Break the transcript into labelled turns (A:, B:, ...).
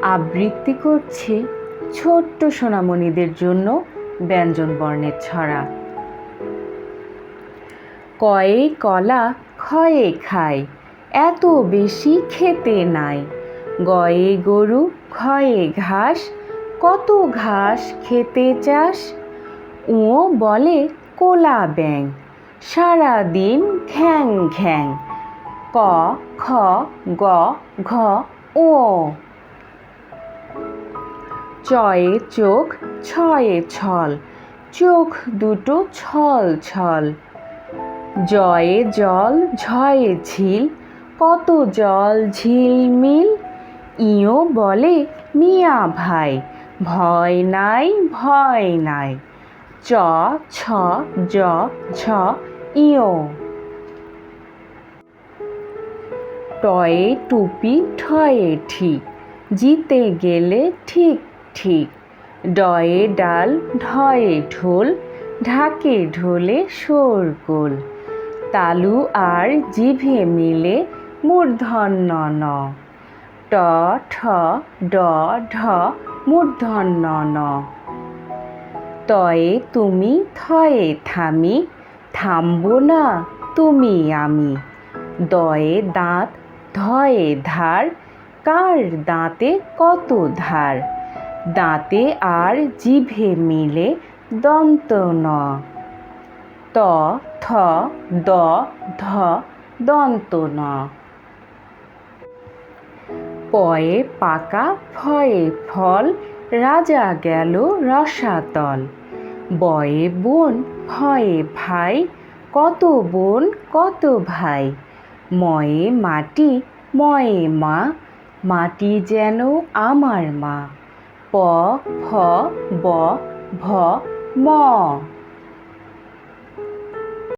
A: আবৃত্তি করছি ছোট্ট সোনামণিদের জন্য ব্যঞ্জন বর্ণের ছড়া। কয়ে কলা ক্ষয়ে খায়, এত বেশি খেতে নাই। গয়ে গরু ক্ষয়ে ঘাস, কত ঘাস খেতে চাস। উঁ বলে কোলা ব্যাং, সারাদিন ঘ্যাং ঘ্যাং। ক খ গ ঘ ঙ। চয়ে চোখ ছয়ে ছল, চোখ দুটো ছল ছল। জয়ে জল ঝয়ে ঝিল, কত জল ঝিলমিল। ইয়ো বলে মিয়া ভাই, ভয় নাই ভয় নাই। চ ছ জ ঝ ইয়ো। টয়ে টুপি ঠয়ে ঠিক, জিতে গেলে ঠিক ঠিক। ডয়ে ডাল ঢয়ে ঢোল, ঢাকে ঢোলে শোরগোল। তালু আর জিভে মিলে মূর্ধন্য ন। ট ঠ ড ঢ মূর্ধন্য ন। তয়ে তুমি থয়ে থামি, থামবো না তুমি আমি। দয়ে দাঁত ধয়ে ধার, কার দাঁতে কত ধার। দাঁতে আর জিভে মিলে দন্ত ন। ত থ দ ধ দন্ত ন। পয়ে পাকা ফয়ে ফল, রাজা গেল রসাতল। বয়ে বোন ভয়ে ভাই, কত বোন কত ভাই। ময়ে মাটি ময়ে মা, মাটি যেন আমার মা। প ফ ব ভ ম।